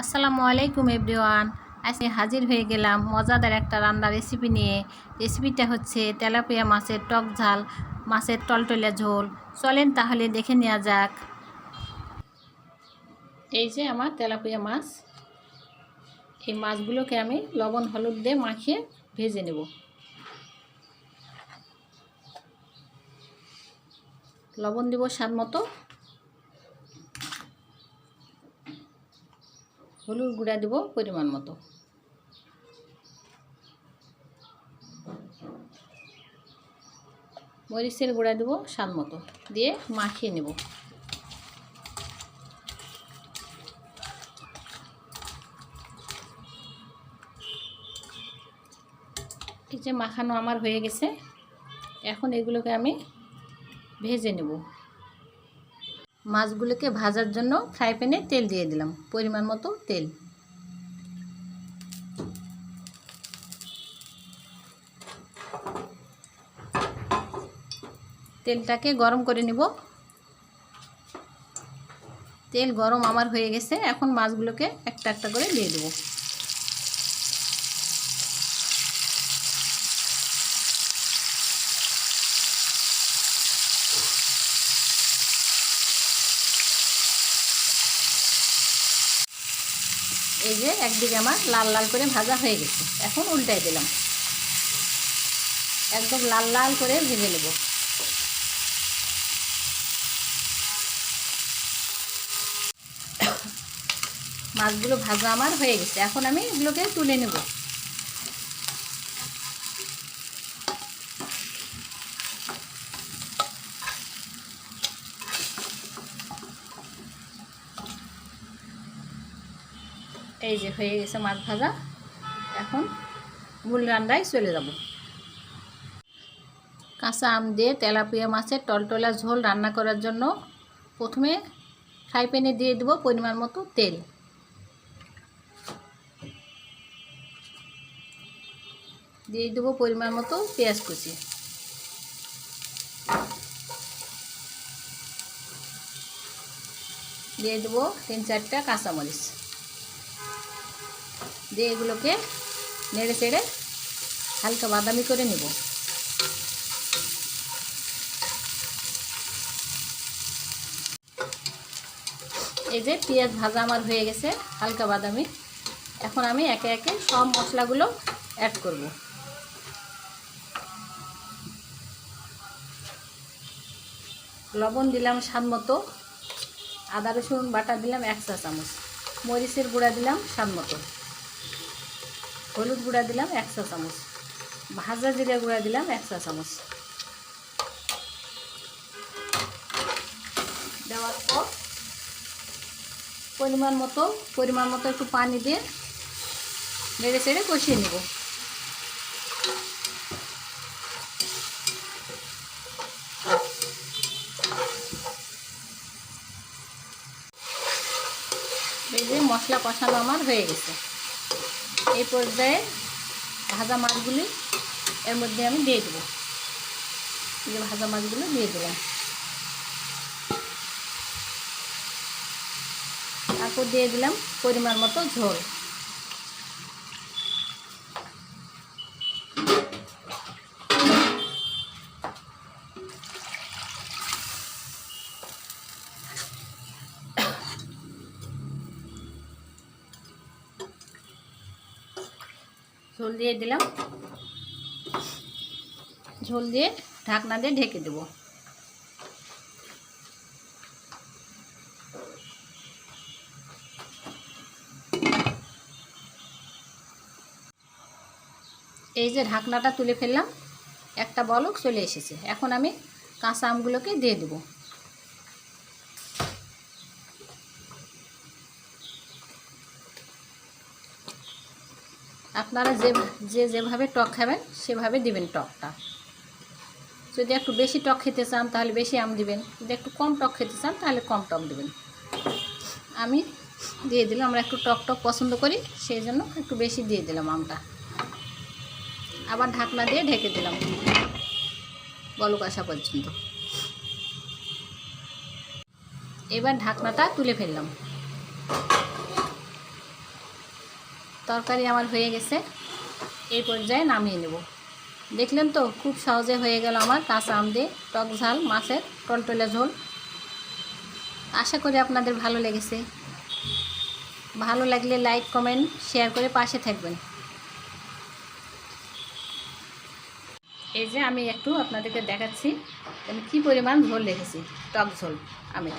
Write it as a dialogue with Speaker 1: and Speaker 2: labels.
Speaker 1: আসসালামু আলাইকুম এভরিওয়ান। আজকে হাজির হয়ে গেলাম মজাদার একটা রান্নার রেসিপি নিয়ে। রেসিপিটা হচ্ছে তেলাপিয়া মাছের টক ঝাল, মাছের টলটলে ঝোল। চলেন তাহলে দেখে নেওয়া যাক। এই যে আমার তেলাপিয়া মাছ, এই মাছগুলোকে আমি লবণ হলুদ দিয়ে মাখিয়ে ভেজে নেব। লবণ দিব স্বাদ মতো, হলুদ গুঁড়া দিব পরিমাণ মতো, মরিচের গুঁড়া দেবো স্বাদ মতো, দিয়ে মাখিয়ে নেব। এই যে মাখানো আমার হয়ে গেছে, এখন এগুলোকে আমি ভেজে নেব। মাছগুলোকে ভাজার জন্য ফ্রাই প্যানে তেল দিয়ে দিলাম, পরিমাণ মতো তেল। তেলটাকে গরম করে নেব। তেল গরম আমার হয়ে গেছে, এখন মাছগুলোকে একটা একটা করে দিয়ে দেব। এই যে একদিকে আমার লাল লাল করে ভাজা হয়ে গেছে, এখন উল্টাই দিলাম। একদম লাল লাল করে ভেজে নেব। মাছগুলো ভাজা আমার হয়ে গেছে, এখন আমি এগুলোকে তুলে নেব। এই যে হয়ে গেছে মাছ ভাজা, এখন মূল রান্নায় চলে যাব। কাঁচা আম দিয়ে তেলাপিয়া মাছের টলটলা ঝোল রান্না করার জন্য প্রথমে ফ্রাই প্যানে দিয়ে দেব পরিমাণ মতো তেল। দিয়ে দেবো পরিমাণ মতো পেঁয়াজ কুচি, দিয়ে দেবো 3-4টা কাঁচামরিচ, দিয়ে এগুলোকে নেড়ে চেড়ে হালকা বাদামি করে নেব। এই যে পেঁয়াজ ভাজা আমার হয়ে গেছে হালকা বাদামি, এখন আমি একে একে সব মশলাগুলো অ্যাড করব। লবণ দিলাম স্বাদ মতো, আদা রসুন বাটা দিলাম 1 চা চামচ, মরিচের গুঁড়া দিলাম স্বাদ মতো, হলুদ গুঁড়া দিলাম 1 চা চামচ, ভাজা জিরা গুঁড়া দিলাম 1 চা চামচ। দেওয়ার পর পরিমাণ মতো একটু পানি দিয়ে নেড়ে চেড়ে কষিয়ে নেব। এই যে মশলা কষানো আমার হয়ে গেছে, এই পর্যায়ে ভাজা মাছগুলি এর মধ্যে আমি দিয়ে দেবো। এই যে ভাজা মাছগুলো দিয়ে দিলাম, তারপর দিয়ে দিলাম পরিমাণ মতো ঝোল। ঝোল দিয়ে দিলাম, ঝোল দিয়ে ঢাকনা দিয়ে ঢেকে দেব। এই যে ঢাকনাটা তুলে ফেললাম, একটা বলক চলে এসেছে, এখন আমি কাঁচা আমগুলোকে দিয়ে দেব। আপনারা যেভাবে টক খাবেন সেভাবে দিবেন টকটা। যদি একটু বেশি টক খেতে চান তাহলে বেশি আম দিবেন, যদি একটু কম টক খেতে চান তাহলে কম টক দিবেন। আমি দিয়ে দিলাম, আমরা একটু টক টক পছন্দ করি, সেই জন্য একটু বেশি দিয়ে দিলাম আমটা। আবার ঢাকনা দিয়ে ঢেকে দিলাম বলক আসা পর্যন্ত। এবার ঢাকনাটা তুলে ফেললাম। তরকারি আমার হয়ে গেছে, এই পর্যায়ে নামিয়ে নেব। দেখলেন তো খুব সহজে হয়ে গেল আমার কাঁচা আম দিয়ে টক ঝাল মাছের টলটলে ঝোল। আশা করি আপনাদের ভালো লেগেছে। ভালো লাগলে লাইক কমেন্ট শেয়ার করে পাশে থাকবেন। এই যে আমি একটু আপনাদেরকে দেখাচ্ছি আমি কি পরিমাণ ঝোল রেখেছি, টক ঝোল আমের।